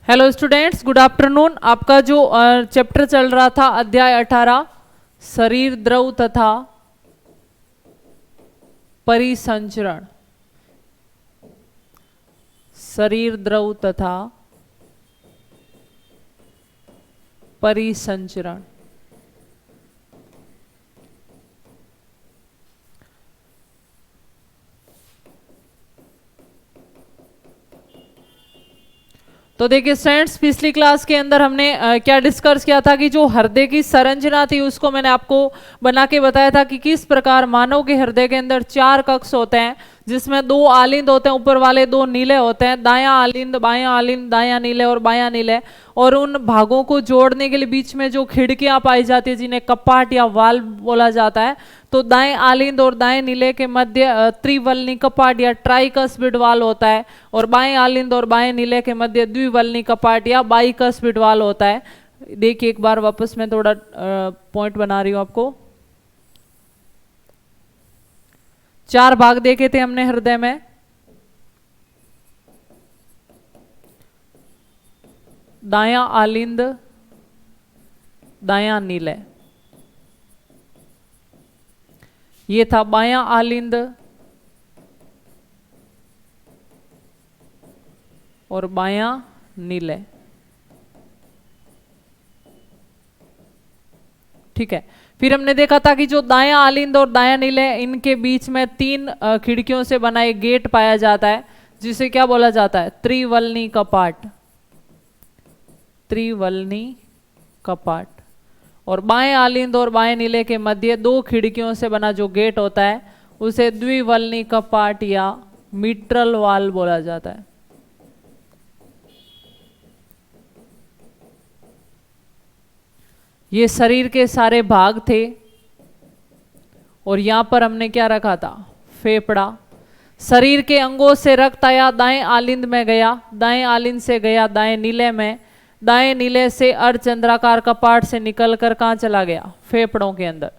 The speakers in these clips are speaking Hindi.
Hello students, good afternoon. आपका जो चैप्टर चल रहा था अध्याय 18 शरीर द्रव तथा परिसंचरण, शरीर द्रव तथा परिसंचरण। तो देखिए स्टूडेंट्स, पिछली क्लास के अंदर हमने क्या डिस्कस किया था कि जो हृदय की संरचना थी उसको मैंने आपको बना के बताया था कि किस प्रकार मानव के हृदय के अंदर 4 कक्ष होते हैं, जिसमें 2 आलिंद होते हैं, ऊपर वाले 2 नीले होते हैं, दायां आलिंद बायां आलिंद, दायां नीले और बायां नीले। और उन भागों को जोड़ने के लिए बीच में जो खिड़कियां पाई जाती है जिन्हें कपाट या वाल्व बोला जाता है, तो दाएं आलिंद और दाएं नीले के मध्य त्रिवलनी कपाट या ट्राइकस्पिड वाल्व होता है, और बाएं आलिंद और बाएं नीले के मध्य द्विवलनी कपाट या बाइकस्पिड वाल्व होता है। देखिए एक बार वापस मैं थोड़ा पॉइंट बना रही हूं आपको। 4 भाग देखे थे हमने हृदय में। दायां आलिंद, दायां नीले, ये था बायां आलिंद और बायां नीले। ठीक है, फिर हमने देखा था कि जो दायां आलिंद और दायां नीले, इनके बीच में 3 खिड़कियों से बना एक गेट पाया जाता है, जिसे क्या बोला जाता है? त्रिवलनी कपाट। त्रिवलनी कपाट। और बाएं आलिंद और बाएं नीले के मध्य 2 खिड़कियों से बना जो गेट होता है उसे द्विवलनी कपाट या मिट्रल वाल्व बोला जाता है। ये शरीर के सारे भाग थे, और यहां पर हमने क्या रखा था? फेफड़ा। शरीर के अंगों से रक्त आया, दाएं आलिंद में गया, दाएं आलिंद से गया दाएं नीले में, दाएं नीले से अर्धचंद्राकार कपाट से निकलकर कहां चला गया? फेफड़ों के अंदर।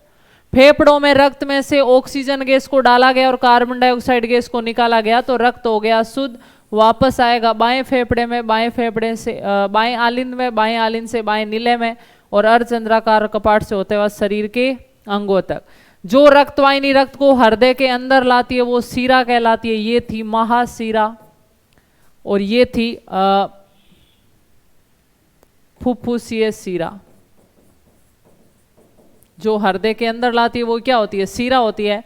फेफड़ों में रक्त में से ऑक्सीजन गैस को डाला गया और कार्बन डाइऑक्साइड गैस को निकाला गया, तो रक्त हो गया शुद्ध। वापस आएगा बाएं फेफड़े में, बाएं फेफड़े से बाएं आलिंद में, बाएं आलिंद से बाएं नीले में, और अर्धचंद्राकार कपाट से होते हुए शरीर के अंगों तक। जो रक्तवाहिनी रक्त को हृदय के अंदर लाती है वो सीरा कहलाती है। ये थी महासीरा, और ये थी फुफ्फुसीय सीरा। जो हृदय के अंदर लाती है वो क्या होती है? सीरा होती है।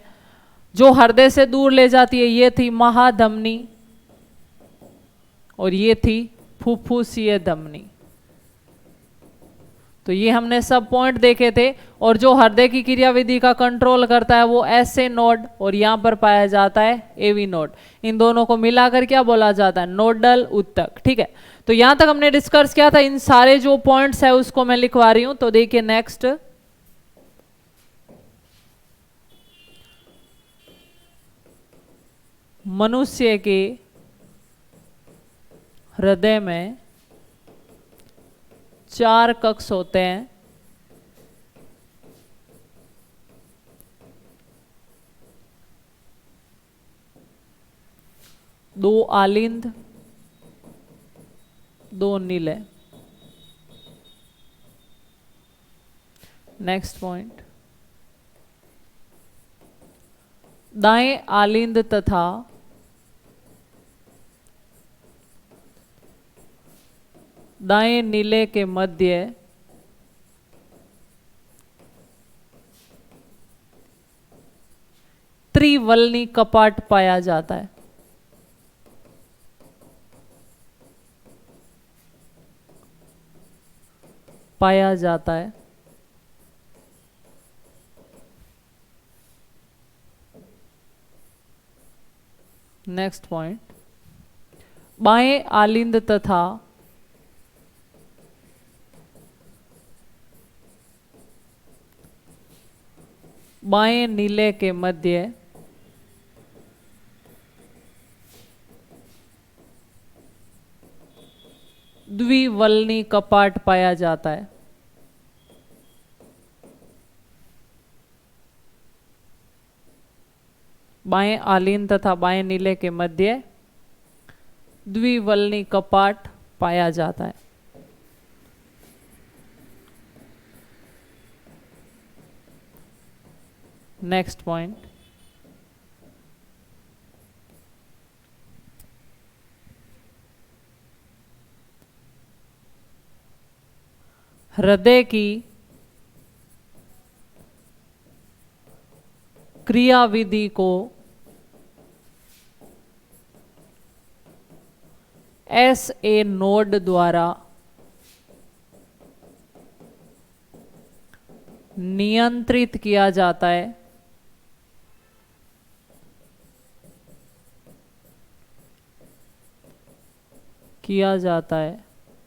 जो हृदय से दूर ले जाती है ये थी महाधमनी, और ये थी फुफ्फुसीय धमनी। तो ये हमने सब पॉइंट देखे थे। और जो हृदय की क्रियाविधि का कंट्रोल करता है वो एसए नोड, और यहां पर पाया जाता है एवी नोड। इन दोनों को मिलाकर क्या बोला जाता है? नोडल ऊतक। ठीक है, तो यहां तक हमने डिस्कस किया था। इन सारे जो पॉइंट्स है उसको मैं लिखवा रही हूं। तो देखिए नेक्स्ट, मनुष्य के हृदय में 4 कक्ष होते हैं। दो आलिंद, 2 नीले। नेक्स्ट पॉइंट, दाएं आलिंद तथा दाएं नीले के मध्य त्रिवलनी कपाट पाया जाता है। पाया जाता है। नेक्स्ट पॉइंट, बाएं आलिंद तथा बाएं नीले के मध्य द्विवलनी कपाट पाया जाता है। बाएं आलिंद तथा बाएं नीले के मध्य द्विवलनी कपाट पाया जाता है। नेक्स्ट पॉइंट, हृदय की क्रियाविधि को SA नोड द्वारा नियंत्रित किया जाता है।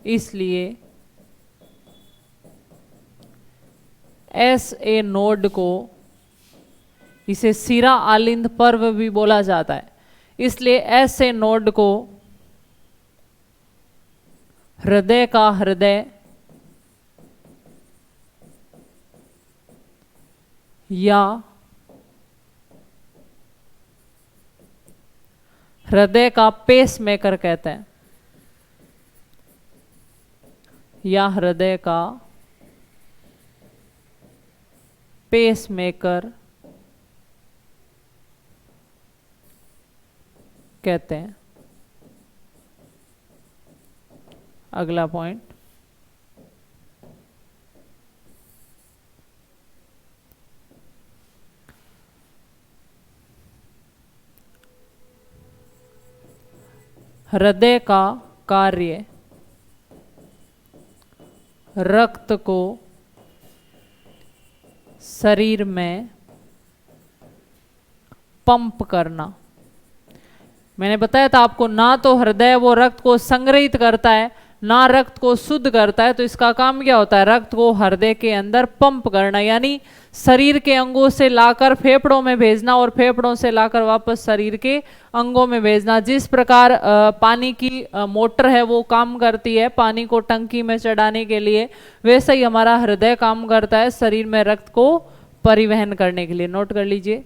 इसलिए SA नोड को, इसे सिरा आलिंद पर्व भी बोला जाता है, इसलिए SA नोड को हृदय का हृदय या हृदय का पेसमेकर कहते हैं, या हृदय का पेसमेकर कहते हैं। अगला पॉइंट, हृदय का कार्य रक्त को शरीर में पंप करना। मैंने बताया था आपको, ना तो हृदय वो रक्त को संग्रहित करता है, ना रक्त को शुद्ध करता है, तो इसका काम क्या होता है, रक्त को हृदय के अंदर पंप करना, यानी शरीर के अंगों से लाकर फेफड़ों में भेजना और फेफड़ों से लाकर वापस शरीर के अंगों में भेजना। जिस प्रकार पानी की मोटर है वो काम करती है पानी को टंकी में चढ़ाने के लिए, वैसे ही हमारा हृदय काम करता है शरीर में रक्त को परिवहन करने के लिए। नोट कर लीजिए।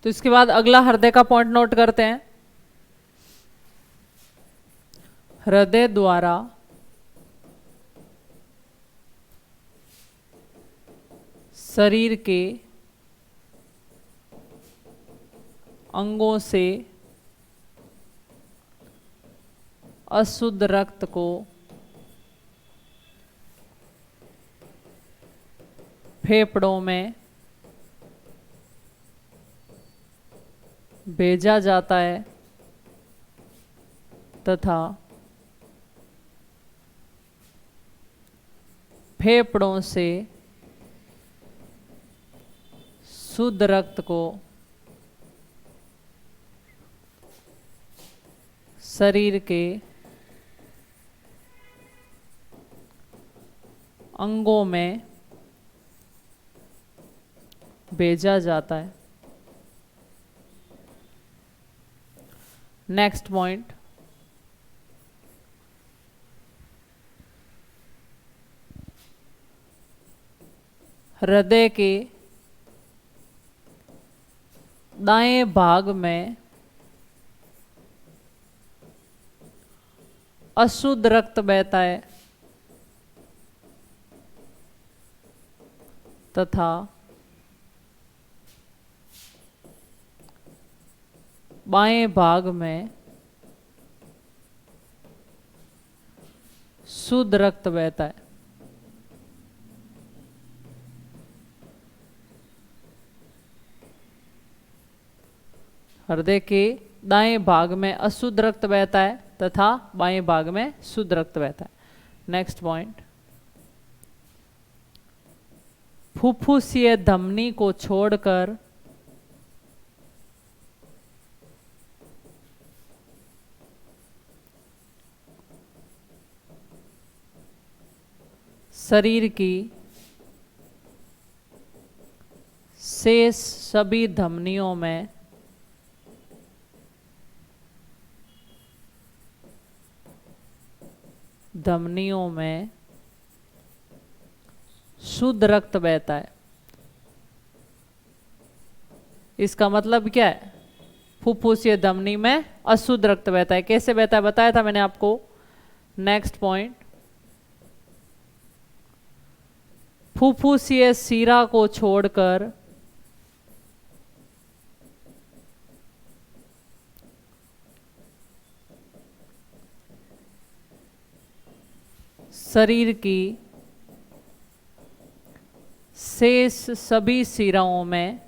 तो इसके बाद अगला हृदय का पॉइंट नोट करते हैं। हृदय द्वारा शरीर के अंगों से अशुद्ध रक्त को फेफड़ों में भेजा जाता है तथा फेफड़ों से शुद्ध रक्त को शरीर के अंगों में भेजा जाता है। नेक्स्ट पॉइंट, हृदय के दाएं भाग में अशुद्ध रक्त बहता है तथा बाएं भाग में शुद्ध रक्त बहता है। हृदय के दाएं भाग में अशुद्ध रक्त बहता है तथा बाएं भाग में शुद्ध रक्त बहता है। नेक्स्ट पॉइंट, फुफ्फुसीय धमनी को छोड़कर शरीर की शेष सभी धमनियों में शुद्ध रक्त बहता है। इसका मतलब क्या है? फुफ्फुसीय धमनी में अशुद्ध रक्त बहता है। कैसे बहता है बताया था मैंने आपको। नेक्स्ट पॉइंट, फुफ्फुसीय शिरा को छोड़कर शरीर की शेष सभी शिराओं में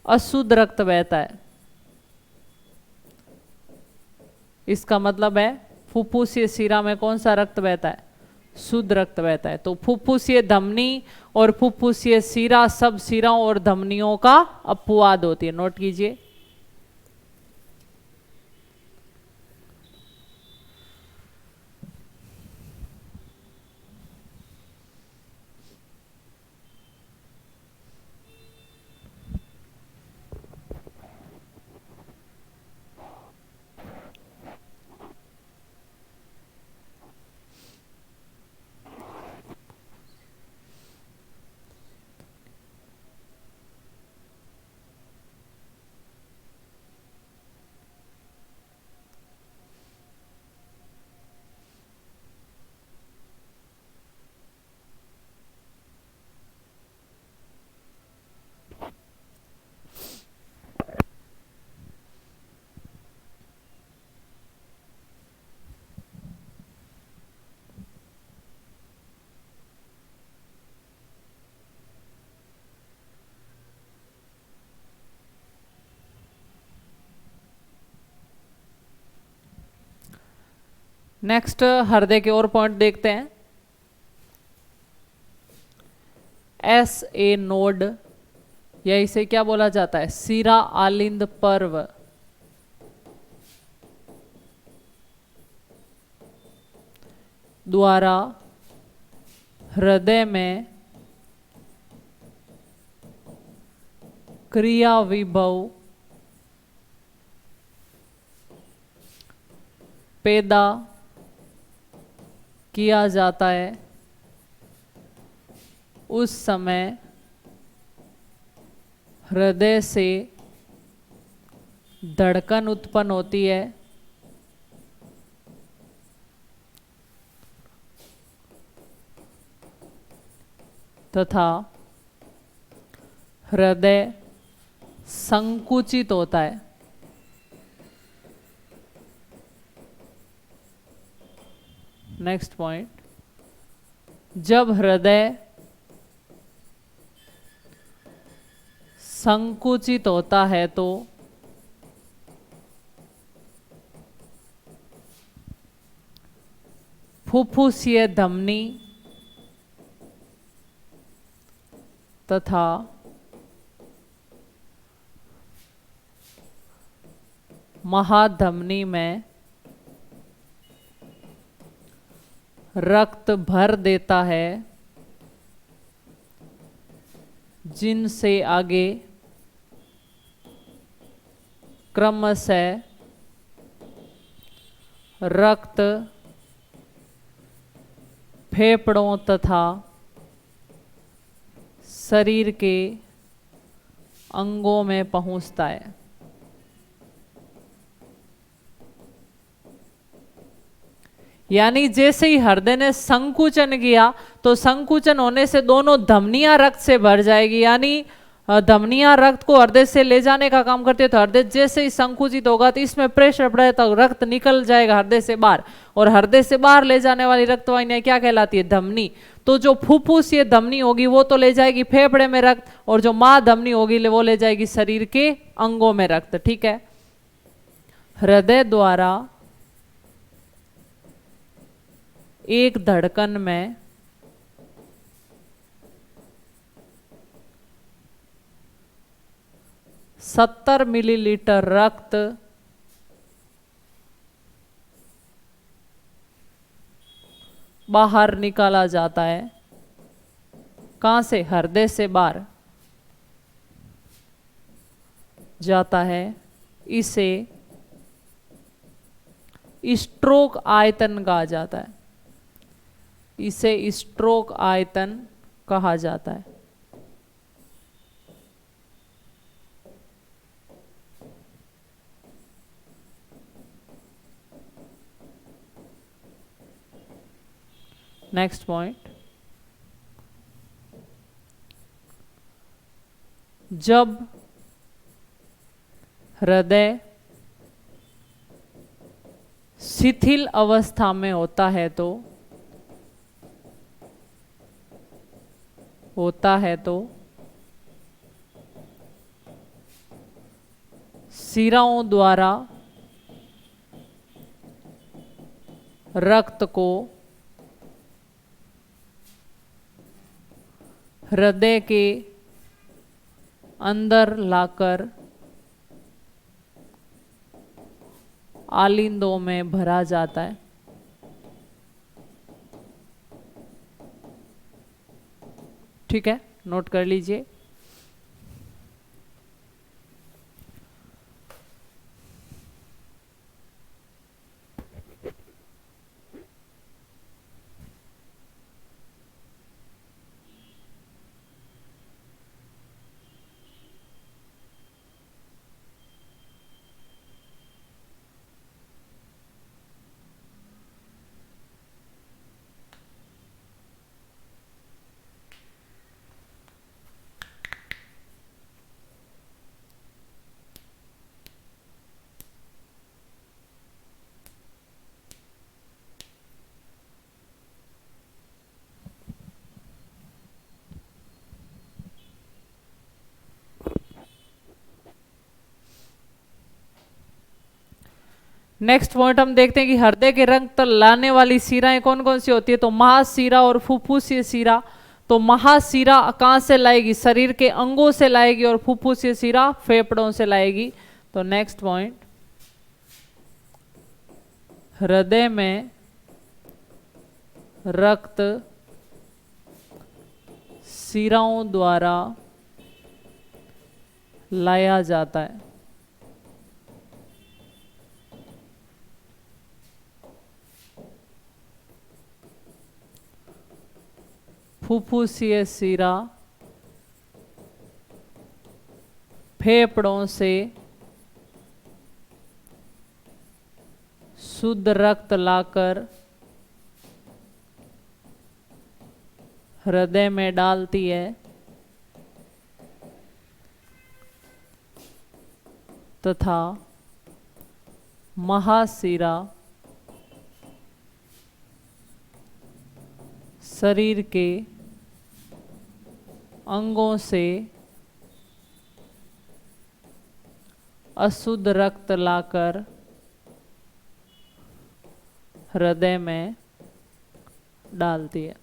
अशुद्ध रक्त बहता है। इसका मतलब है फुफ्फुसीय शिरा में कौन सा रक्त बहता है? शुद्ध रक्त बहता है। तो फुफ्फुसीय धमनी और फुफ्फुसीय शिरा सब शिराओं और धमनियों का अपवाद होती है। नोट कीजिए। नेक्स्ट हृदय के और पॉइंट देखते हैं। एस ए नोड, या इसे क्या बोला जाता है? शिरा आलिंद पर्व। द्वारा हृदय में क्रिया विभव पैदा किया जाता है, उस समय हृदय से धड़कन उत्पन्न होती है तथा हृदय संकुचित होता है। नेक्स्ट पॉइंट, जब हृदय संकुचित होता है तो फुफ्फुसीय धमनी तथा महाधमनी में रक्त भर देता है, जिनसे आगे क्रमशः रक्त फेफड़ों तथा शरीर के अंगों में पहुंचता है। यानी जैसे ही हृदय ने संकुचन किया तो संकुचन होने से दोनों धमनियां रक्त से भर जाएगी, यानी धमनियां रक्त को हृदय से ले जाने का काम करती है। तो हृदय जैसे ही संकुचित होगा तो इसमें प्रेशर पड़ेगा तो रक्त निकल जाएगा हृदय से बाहर, और हृदय से बाहर ले जाने वाली रक्तवाहिनियां क्या कहलाती है? धमनी। तो जो फुफ्फुस ये धमनी होगी वो तो ले जाएगी फेफड़े में रक्त, और जो मां धमनी होगी वो ले जाएगी शरीर के अंगों में रक्त। ठीक है। हृदय द्वारा एक धड़कन में 70 मिलीलीटर रक्त बाहर निकाला जाता है। कहां से? हृदय से बाहर जाता है। इसे स्ट्रोक आयतन कहा जाता है। इसे स्ट्रोक आयतन कहा जाता है। नेक्स्ट पॉइंट, जब हृदय शिथिल अवस्था में होता है तो शिराओं द्वारा रक्त को हृदय के अंदर लाकर आलिंदों में भरा जाता है। ठीक है, नोट कर लीजिए। नेक्स्ट पॉइंट हम देखते हैं कि हृदय के रक्त लाने वाली शिराएं कौन कौन सी होती है। तो महाशिरा और फुफ्फुसीय शिरा। तो महाशिरा कहां से लाएगी? शरीर के अंगों से लाएगी, और फुफ्फुसीय शिरा फेफड़ों से लाएगी। तो नेक्स्ट पॉइंट, हृदय में रक्त शिराओं द्वारा लाया जाता है। फुफ्फुसीय शिरा फेफड़ों से शुद्ध रक्त लाकर हृदय में डालती है तथा महाशिरा शरीर के अंगों से अशुद्ध रक्त लाकर हृदय में डालती है।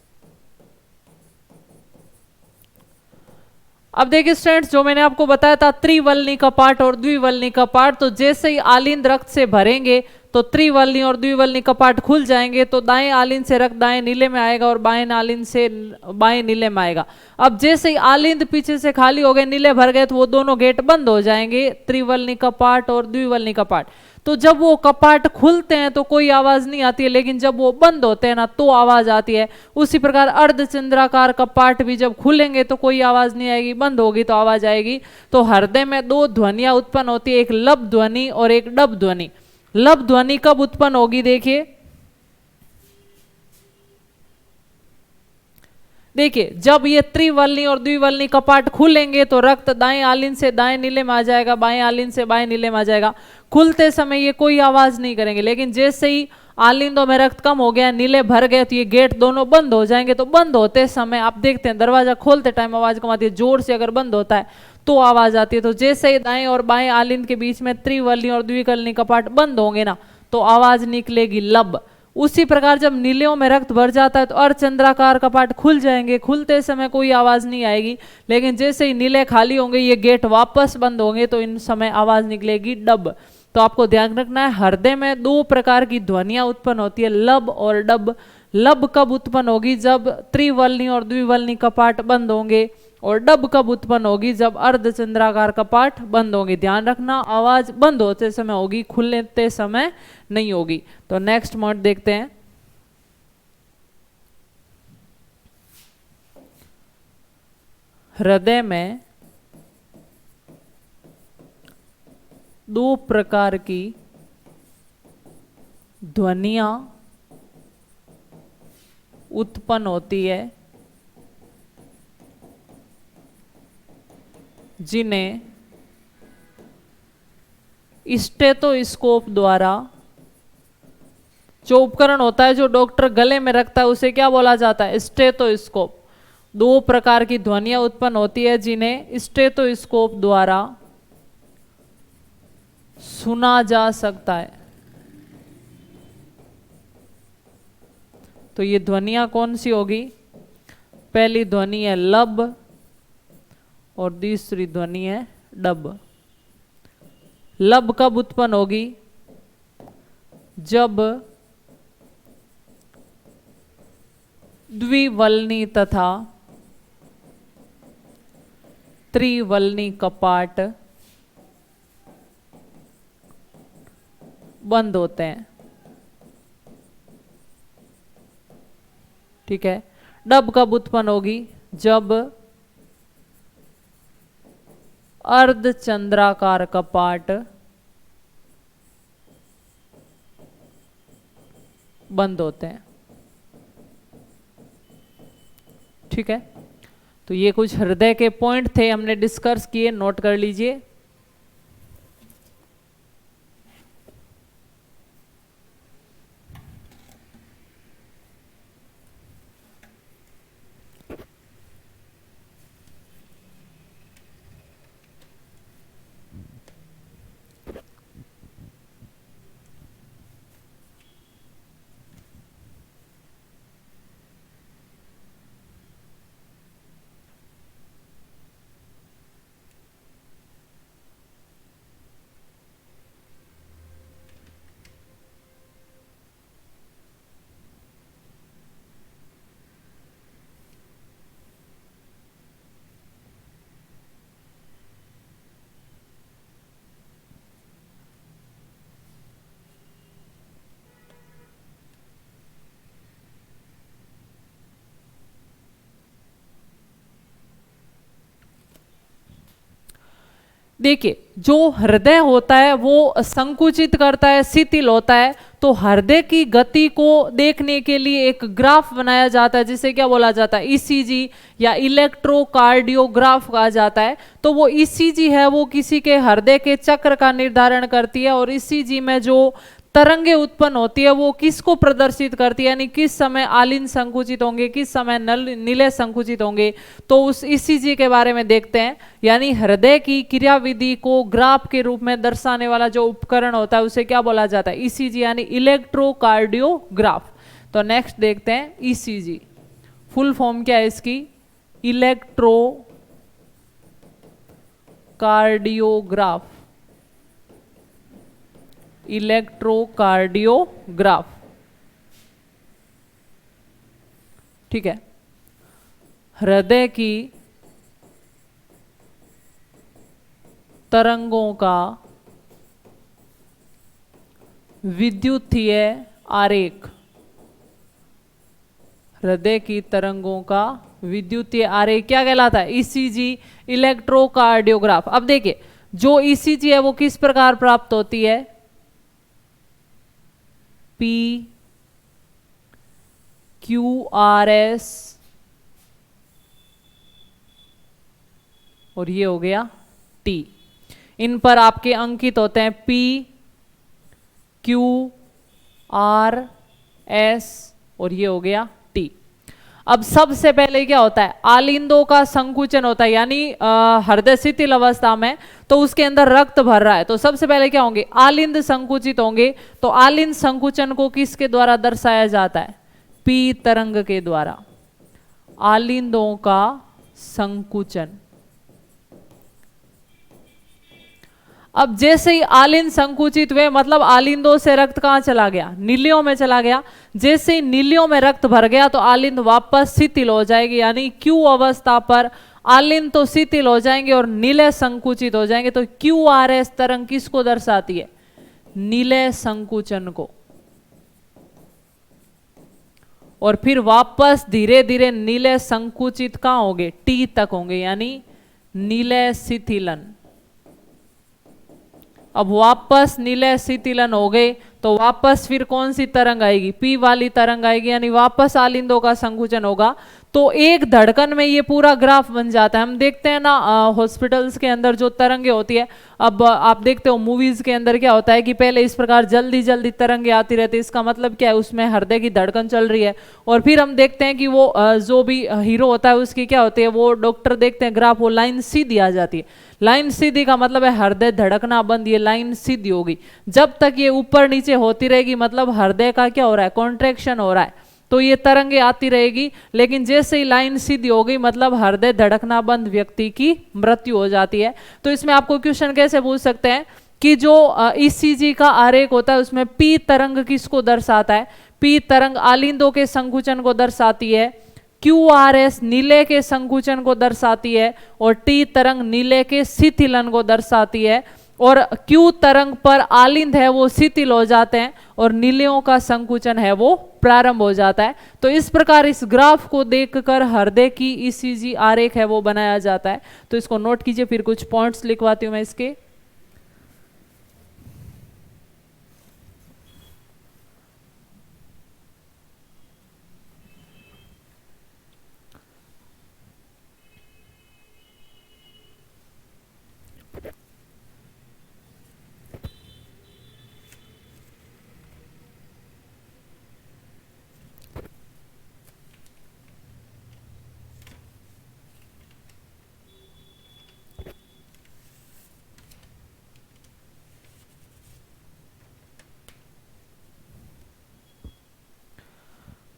अब देखिए स्टूडेंट्स, जो मैंने आपको बताया था त्रिवल्नी कपाट और द्विवल्नी कपाट, तो जैसे ही आलिंद रक्त से भरेंगे तो त्रिवल्नी और द्विवल्नी कपाट खुल जाएंगे। तो दाएं आलिंद से रक्त दाएं नीले में आएगा और बाएं आलिंद से बाएं नीले में आएगा। अब जैसे ही आलिंद पीछे से खाली हो गए, नीले भर गए, तो वो दोनों गेट बंद हो जाएंगे, त्रिवल्नी कपाट और द्विवल्नी कपाट। तो जब वो कपाट खुलते हैं तो कोई आवाज नहीं आती है, लेकिन जब वो बंद होते हैं ना तो आवाज आती है। उसी प्रकार अर्धचंद्राकार कपाट भी जब खुलेंगे तो कोई आवाज नहीं आएगी, बंद होगी तो आवाज आएगी। तो हृदय में दो ध्वनियां उत्पन्न होती है, एक लब ध्वनि और एक डब ध्वनि। लब ध्वनि कब उत्पन्न होगी, देखिए देखिए जब ये त्रिवलनी और द्विवलनी कपाट खुलेंगे तो रक्त दाएं आलिन से दाएं नीले में आ जाएगा, बाएं आलिन से बाएं नीले में आ जाएगा। खुलते समय ये कोई आवाज नहीं करेंगे, लेकिन जैसे ही आलिंदों में रक्त कम हो गया, नीले भर गए, तो ये गेट दोनों बंद हो जाएंगे। तो बंद होते समय आप देखते हैं दरवाजा खोलते टाइम आवाज कम आती है, जोर से अगर बंद होता है तो आवाज आती है। तो जैसे ही दाएं और बाएं आलिंद के बीच में त्रिवलनी और द्विवलनी कपाट बंद होंगे ना तो आवाज निकलेगी लब। उसी प्रकार जब नीलियों में रक्त भर जाता है तो अर्धचंद्राकार कपाट खुल जाएंगे, खुलते समय कोई आवाज नहीं आएगी, लेकिन जैसे ही नीले खाली होंगे ये गेट वापस बंद होंगे तो इन समय आवाज निकलेगी डब। तो आपको ध्यान रखना है हृदय में दो प्रकार की ध्वनियां उत्पन्न होती है, लब और डब। लब कब उत्पन्न होगी, जब त्रिवलनी और द्विवलनी कपाट बंद होंगे, और डब कब उत्पन्न होगी, जब अर्धचंद्राकार कपाट बंद होंगे। ध्यान रखना आवाज बंद होते समय होगी, खुलते समय नहीं होगी। तो नेक्स्ट पॉइंट देखते हैं। हृदय में दो प्रकार की ध्वनियां उत्पन्न होती है, जिन्हें स्टेथोस्कोप द्वारा, जो उपकरण होता है जो डॉक्टर गले में रखता है उसे क्या बोला जाता है, स्टेथोस्कोप। दो प्रकार की ध्वनियां उत्पन्न होती है जिन्हें स्टेथोस्कोप द्वारा सुना जा सकता है। तो ये ध्वनियां कौन सी होगी, पहली ध्वनि है लब और दूसरी ध्वनि है डब। लब कब उत्पन्न होगी, जब द्विवलनी तथा त्रिवलनी कपाट बंद होते हैं। ठीक है। डब कब उत्पन्न होगी, जब अर्धचंद्राकार कपाट बंद होते हैं। ठीक है। तो ये कुछ हृदय के पॉइंट थे, हमने डिस्कस किए, नोट कर लीजिए। देखिए जो हृदय होता है वो संकुचित करता है, शिथिल होता है। तो हृदय की गति को देखने के लिए एक ग्राफ बनाया जाता है, जिसे क्या बोला जाता है, ईसीजी या इलेक्ट्रोकार्डियोग्राफ कहा जाता है। तो वो ईसीजी है वो किसी के हृदय के चक्र का निर्धारण करती है, और ईसीजी में जो तरंगे उत्पन्न होती है वो किसको प्रदर्शित करती है, यानी किस समय आलिन संकुचित होंगे, किस समय नीले संकुचित होंगे। तो उस ईसीजी के बारे में देखते हैं। यानी हृदय की क्रियाविधि को ग्राफ के रूप में दर्शाने वाला जो उपकरण होता है उसे क्या बोला जाता है, ईसीजी, यानी इलेक्ट्रोकार्डियोग्राफ। तो नेक्स्ट देखते हैं ईसीजी, फुल फॉर्म क्या है इसकी, इलेक्ट्रोकार्डियोग्राफ। इलेक्ट्रोकार्डियोग्राफ। ठीक है। हृदय की तरंगों का विद्युतीय आरेख, हृदय की तरंगों का विद्युतीय आरेख क्या कहलाता है? ECG, electrocardiograph. अब देखिए जो ईसीजी है वो किस प्रकार प्राप्त होती है? पी क्यू आर एस, और ये हो गया टी। इन पर आपके अंकित होते हैं पी क्यू आर एस, और ये हो गया टी। अब सबसे पहले क्या होता है? आलिंदों का संकुचन होता है, यानी हृदय शिथिल अवस्था में तो उसके अंदर रक्त भर रहा है, तो सबसे पहले क्या होंगे? आलिंद संकुचित होंगे। तो आलिंद संकुचन को किसके द्वारा दर्शाया जाता है? पी तरंग के द्वारा। आलिंदों का संकुचन। अब जैसे ही आलिंद संकुचित हुए, मतलब आलिंदों से रक्त कहां चला गया? नीलियों में चला गया। जैसे ही नीलियों में रक्त भर गया तो आलिंद वापस शिथिल हो जाएगी, यानी क्यू अवस्था पर आलिंद तो शिथिल हो जाएंगे और नीले संकुचित हो जाएंगे। तो क्यू आर एस तरंग किसको दर्शाती है? नीले संकुचन को। और फिर वापस धीरे धीरे नीले संकुचित कहां होंगे? टी तक होंगे, यानी नीले शिथिलन। अब वापस नीले शिथिलन हो गए तो वापस फिर कौन सी तरंग आएगी? पी वाली तरंग आएगी, यानी वापस आलिंदों का संकुचन होगा। तो एक धड़कन में ये पूरा ग्राफ बन जाता है। हम देखते हैं ना हॉस्पिटल्स के अंदर जो तरंगे होती है, अब आप देखते हो मूवीज के अंदर क्या होता है कि पहले इस प्रकार जल्दी जल्दी तरंगे आती रहती है। इसका मतलब क्या है? उसमें हृदय की धड़कन चल रही है। और फिर हम देखते हैं कि वो जो भी हीरो होता है उसकी क्या होती है, वो डॉक्टर देखते हैं ग्राफ, वो लाइन सीधी आ जाती है। लाइन सीधी का मतलब है हृदय धड़कना बंद, ये लाइन सीधी होगी। जब तक ये ऊपर नीचे होती रहेगी मतलब हृदय का क्या हो रहा है? कॉन्ट्रैक्शन हो रहा है, तो ये तरंगे आती रहेगी। लेकिन जैसे ही लाइन सीधी हो गई मतलब हृदय धड़कना बंद, व्यक्ति की मृत्यु हो जाती है। तो इसमें आपको क्वेश्चन कैसे पूछ सकते हैं कि जो ईसीजी का आरेख होता है उसमें पी तरंग किसको दर्शाता है? पी तरंग आलिंदों के संकुचन को दर्शाती है, क्यू आर एस नीले के संकुचन को दर्शाती है, और टी तरंग नीले के शिथिलन को दर्शाती है। और क्यू तरंग पर आलिंद है वो शिथिल हो जाते हैं और नीलियों का संकुचन है वो प्रारंभ हो जाता है। तो इस प्रकार इस ग्राफ को देखकर हृदय की ईसीजी आरेख है वो बनाया जाता है। तो इसको नोट कीजिए, फिर कुछ पॉइंट्स लिखवाती हूं मैं इसके।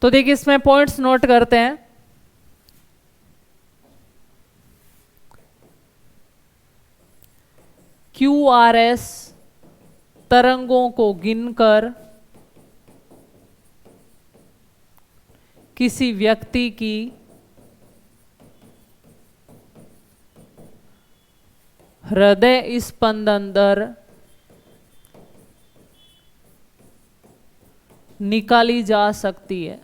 तो देखिए इसमें पॉइंट्स नोट करते हैं। क्यू आर एस तरंगों को गिनकर किसी व्यक्ति की हृदय स्पंदन दर निकाली जा सकती है।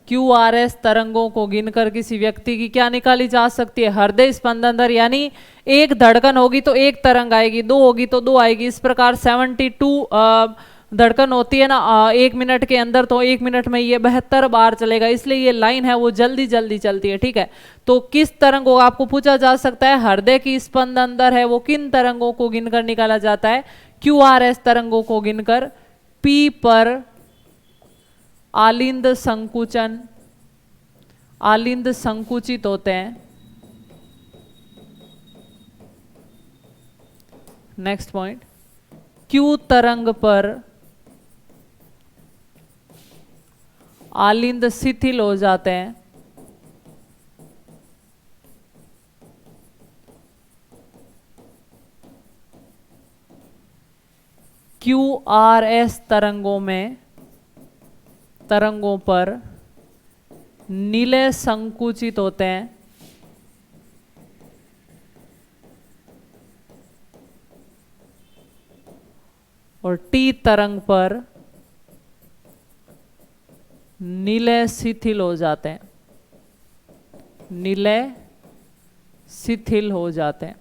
क्यू आर एस तरंगों को गिनकर किसी व्यक्ति की क्या निकाली जा सकती है? हृदय स्पंदन दर, यानी एक धड़कन होगी तो एक तरंग आएगी, दो होगी तो दो आएगी। इस प्रकार 72 धड़कन होती है ना 1 मिनट के अंदर, तो 1 मिनट में ये 72 बार चलेगा, इसलिए ये लाइन है वो जल्दी जल्दी चलती है। ठीक है, तो किस तरंग को आपको पूछा जा सकता है? हृदय की स्पंदन दर है वो किन तरंगों को गिनकर निकाला जाता है? क्यू आर एस तरंगों को गिनकर। पी पर आलिंद संकुचन, आलिंद संकुचित होते हैं। नेक्स्ट पॉइंट, क्यू तरंग पर आलिंद शिथिल हो जाते हैं। क्यू आर एस तरंगों पर नीले संकुचित होते हैं। और टी तरंग पर निलय शिथिल हो जाते हैं, निलय शिथिल हो जाते हैं।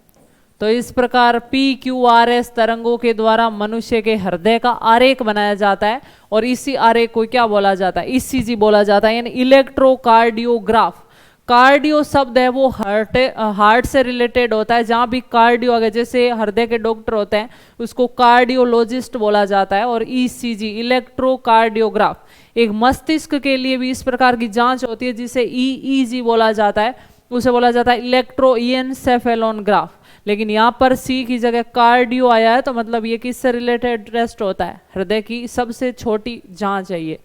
तो इस प्रकार PQRS तरंगों के द्वारा मनुष्य के हृदय का आरेख बनाया जाता है और इसी आरेख को क्या बोला जाता है, ECG बोला जाता है, यानी इलेक्ट्रोकार्डियोग्राफ। कार्डियो शब्द है वो हार्ट से रिलेटेड होता है, जहां भी कार्डियो आ गया, जैसे हृदय के डॉक्टर होते हैं उसको कार्डियोलॉजिस्ट बोला जाता है, और ECG इलेक्ट्रोकार्डियोग्राफ एक मस्तिष्क के लिए भी इस प्रकार की जांच होती है जिसे EEG बोला जाता है, उसे बोला जाता है इलेक्ट्रोइनसेफेलोग्राफ। लेकिन यहाँ पर सी की जगह कार्डियो आया है, तो मतलब ये किससे रिलेटेड टेस्ट होता है, हृदय की सबसे छोटी जांच है ये।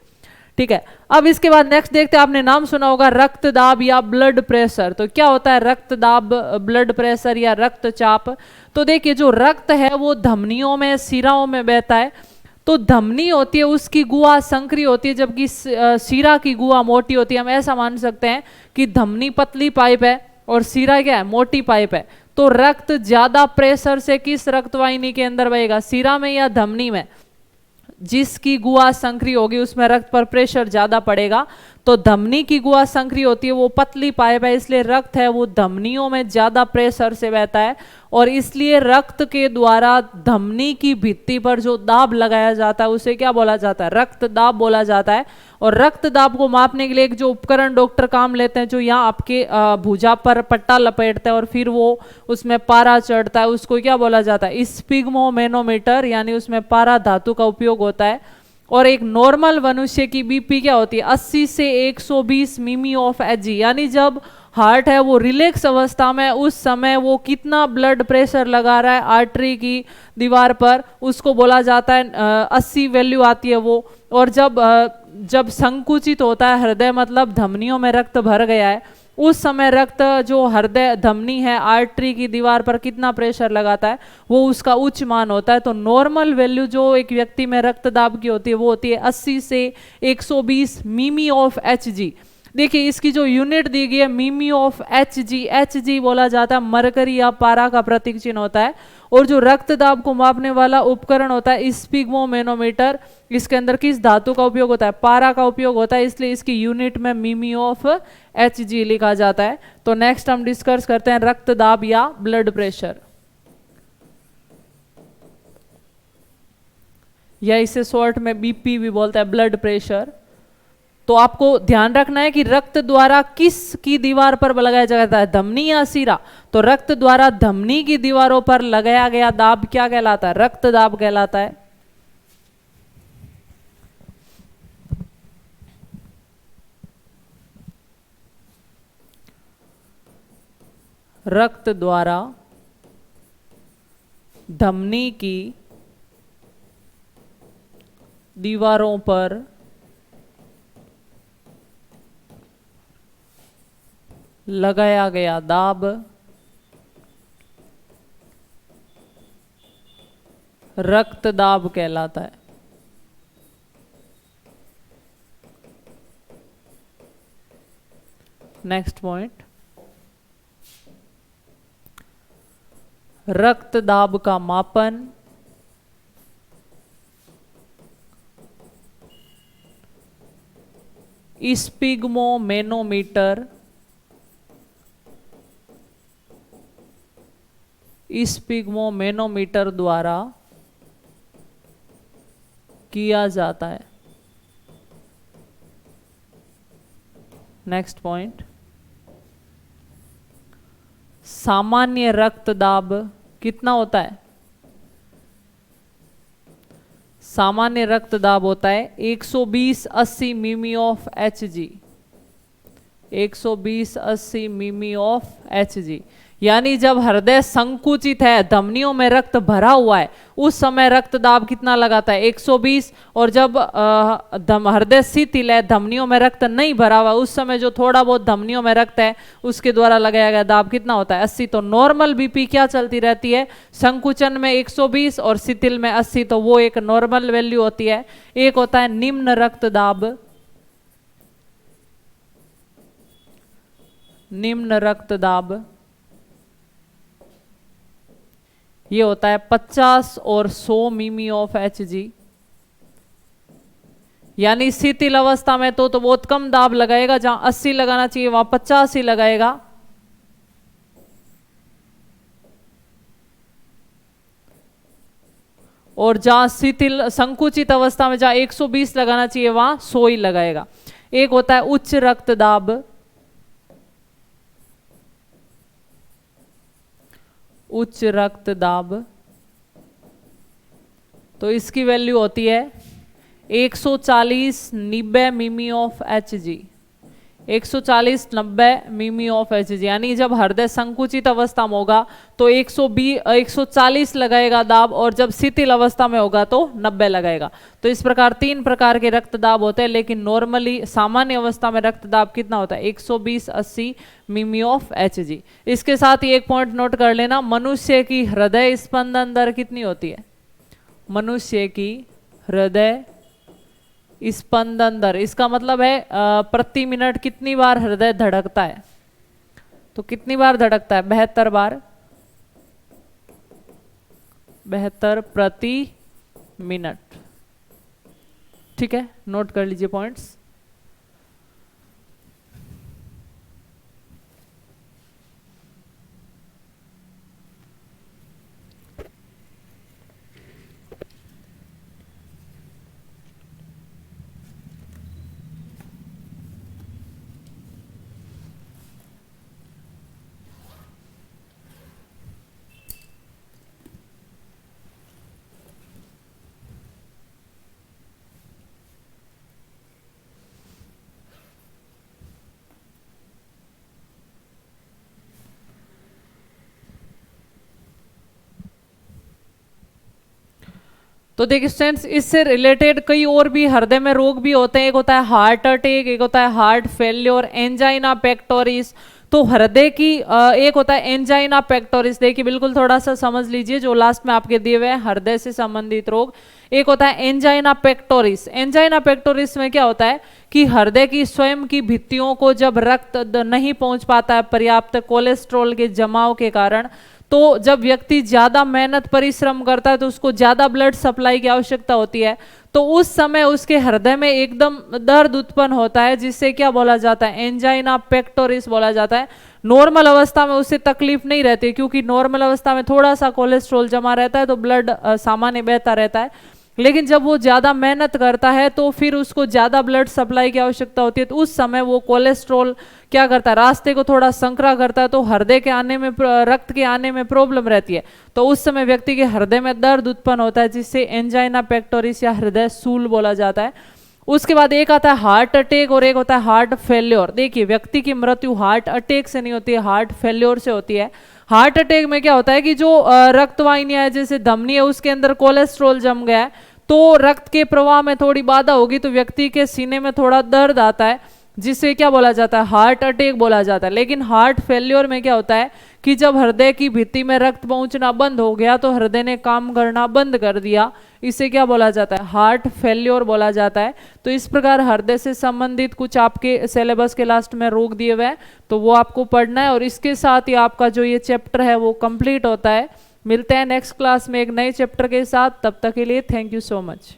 ठीक है, अब इसके बाद नेक्स्ट देखते हैं, आपने नाम सुना होगा रक्तदाब या ब्लड प्रेशर। तो क्या होता है रक्तदाब, ब्लड प्रेशर या रक्तचाप? तो देखिए जो रक्त है वो धमनियों में, शिराओं में बहता है। तो धमनी होती है उसकी गुहा संकरी होती है, जबकि शिरा की गुहा मोटी होती है। हम ऐसा मान सकते हैं कि धमनी पतली पाइप है और शिरा क्या है, मोटी पाइप है। तो रक्त ज्यादा प्रेशर से किस रक्तवाहिनी के अंदर बहेगा, शिरा में या धमनी में? जिसकी गुहा संकरी होगी उसमें रक्त पर प्रेशर ज्यादा पड़ेगा। तो धमनी की गुहा संकरी होती है, वो पतली पाइप है, इसलिए रक्त है वो धमनियों में ज्यादा प्रेशर से बहता है, और इसलिए रक्त के द्वारा धमनी की भित्ति पर जो दाब लगाया जाता है उसे क्या बोला जाता है, रक्त दाब बोला जाता है। और रक्त दाब को मापने के लिए एक जो उपकरण डॉक्टर काम लेते हैं, जो यहाँ आपके भुजा पर पट्टा लपेटते हैं और फिर वो उसमें पारा चढ़ता है, उसको क्या बोला जाता है, स्पिग्मोमेनोमीटर, यानी उसमें पारा धातु का उपयोग होता है। और एक नॉर्मल मनुष्य की बीपी क्या होती है, 80 से 120 मिमी ऑफ एचजी, यानी जब हार्ट है वो रिलैक्स अवस्था में, उस समय वो कितना ब्लड प्रेशर लगा रहा है आर्टरी की दीवार पर, उसको बोला जाता है 80 वैल्यू आती है वो। और जब संकुचित होता है हृदय, मतलब धमनियों में रक्त भर गया है, उस समय रक्त जो हृदय धमनी है आर्टरी की दीवार पर कितना प्रेशर लगाता है, वो उसका उच्च मान होता है। तो नॉर्मल वैल्यू जो एक व्यक्ति में रक्तदाब की होती है वो होती है 80 से 120 मिमी ऑफ एचजी। देखिए इसकी जो यूनिट दी गई है मिमी ऑफ एचजी, एचजी बोला जाता है मरकरी या पारा का प्रतीक चिन्ह होता है। और जो रक्तदाब को मापने वाला उपकरण होता है स्पिग्मोमेनोमीटर, इसके अंदर किस धातु का उपयोग होता है, पारा का उपयोग होता है, इसलिए इसकी यूनिट में मिमी ऑफ एचजी लिखा जाता है। तो नेक्स्ट हम डिस्कस करते हैं रक्तदाब या ब्लड प्रेशर, या इसे शॉर्ट में बीपी भी बोलते हैं, ब्लड प्रेशर। तो आपको ध्यान रखना है कि रक्त द्वारा किस की दीवार पर लगाया जाता है, धमनी या शिरा? तो रक्त द्वारा धमनी की दीवारों पर लगाया गया दाब क्या कहलाता है, रक्त दाब कहलाता है। रक्त द्वारा धमनी की दीवारों पर लगाया गया दाब रक्त दाब कहलाता है। नेक्स्ट पॉइंट, रक्त दाब का मापन स्पिग्मोमेनोमीटर, स्पिग्मोमेनोमीटर द्वारा किया जाता है। नेक्स्ट पॉइंट, सामान्य रक्तदाब कितना होता है? सामान्य रक्तदाब होता है 120/80 मिमी ऑफ एचजी, 120/80 मिमी ऑफ एचजी। यानी जब हृदय संकुचित है, धमनियों में रक्त भरा हुआ है, उस समय रक्तदाब कितना लगाता है, 120। और जब हृदय शिथिल है, धमनियों में रक्त नहीं भरा हुआ, उस समय जो थोड़ा बहुत धमनियों में रक्त है उसके द्वारा लगाया गया दाब कितना होता है, 80। तो नॉर्मल बीपी क्या चलती रहती है, संकुचन में 120 और शिथिल में 80, तो वो एक नॉर्मल वैल्यू होती है। एक होता है निम्न रक्तदाब, निम्न रक्तदाब ये होता है 50 और 100 मिमी ऑफ Hg। यानी शिथिल अवस्था में तो बहुत कम दाब लगाएगा, जहां 80 लगाना चाहिए वहां 50 ही लगाएगा। और जहां शिथिल संकुचित अवस्था में जहां 120 लगाना चाहिए वहां 100 ही लगाएगा। एक होता है उच्च रक्तदाब, उच्च रक्तदाब, तो इसकी वैल्यू होती है 140 90 मिमी ऑफ Hg। 140 90 मिमी ऑफ Hg, यानी जब हृदय संकुचित अवस्था में होगा तो 140 लगाएगा दाब, और जब शिथिल अवस्था में होगा तो 90 लगाएगा। तो इस प्रकार 3 प्रकार के रक्तदाब होते हैं, लेकिन नॉर्मली सामान्य अवस्था में रक्तदाब कितना होता है? 120 80 मिमी ऑफ Hg। इसके साथ ही एक पॉइंट नोट कर लेना, मनुष्य की हृदय स्पंदन दर कितनी होती है? मनुष्य की हृदय स्पंदन दर, इसका मतलब है प्रति मिनट कितनी बार हृदय धड़कता है। तो कितनी बार धड़कता है? 72 बार, 72 प्रति मिनट। ठीक है, नोट कर लीजिए पॉइंट्स। तो देखिए स्टूडेंट्स, इससे रिलेटेड कई और भी हृदय में रोग भी होते हैं। एक होता है हार्ट अटैक, एक होता है हार्ट फेल्योर, एंजाइना पेक्टोरिस। तो हृदय की एक होता है एंजाइना पेक्टोरिस, देखिए बिल्कुल थोड़ा सा समझ लीजिए जो लास्ट में आपके दिए हुए हैं हृदय से संबंधित रोग। एक होता है एंजाइना पेक्टोरिस। एंजाइना पेक्टोरिस में क्या होता है कि हृदय की स्वयं की भित्तियों को जब रक्त नहीं पहुंच पाता है पर्याप्त कोलेस्ट्रॉल के जमाव के कारण, तो जब व्यक्ति ज्यादा मेहनत परिश्रम करता है तो उसको ज्यादा ब्लड सप्लाई की आवश्यकता होती है, तो उस समय उसके हृदय में एकदम दर्द उत्पन्न होता है, जिससे क्या बोला जाता है? एंजाइना पेक्टोरिस बोला जाता है। नॉर्मल अवस्था में उससे तकलीफ नहीं रहती, क्योंकि नॉर्मल अवस्था में थोड़ा सा कोलेस्ट्रॉल जमा रहता है तो ब्लड सामान्य बहता रहता है। लेकिन जब वो ज्यादा मेहनत करता है तो फिर उसको ज्यादा ब्लड सप्लाई की आवश्यकता होती है, तो उस समय वो कोलेस्ट्रॉल क्या करता है? रास्ते को थोड़ा संकरा करता है, तो हृदय के आने में, रक्त के आने में प्रॉब्लम रहती है। तो उस समय व्यक्ति के हृदय में दर्द उत्पन्न होता है, जिससे एंजाइना पेक्टोरिस या हृदय शूल बोला जाता है। उसके बाद एक आता है हार्ट अटैक और एक होता है हार्ट फेल्योर। देखिए व्यक्ति की मृत्यु हार्ट अटैक से नहीं होती है, हार्ट फेल्योर से होती है। हार्ट अटैक में क्या होता है कि जो रक्तवाहिनियां है, जैसे धमनी है, उसके अंदर कोलेस्ट्रॉल जम गया है, तो रक्त के प्रवाह में थोड़ी बाधा होगी तो व्यक्ति के सीने में थोड़ा दर्द आता है, जिसे क्या बोला जाता है? हार्ट अटैक बोला जाता है। लेकिन हार्ट फेल्योर में क्या होता है कि जब हृदय की भित्ति में रक्त पहुंचना बंद हो गया तो हृदय ने काम करना बंद कर दिया, इसे क्या बोला जाता है? हार्ट फेल्योर बोला जाता है। तो इस प्रकार हृदय से संबंधित कुछ आपके सिलेबस के लास्ट में रोग दिए हुए हैं, तो वो आपको पढ़ना है, और इसके साथ ही आपका जो ये चैप्टर है वो कंप्लीट होता है। मिलते हैं नेक्स्ट क्लास में एक नए चैप्टर के साथ, तब तक के लिए थैंक यू सो मच।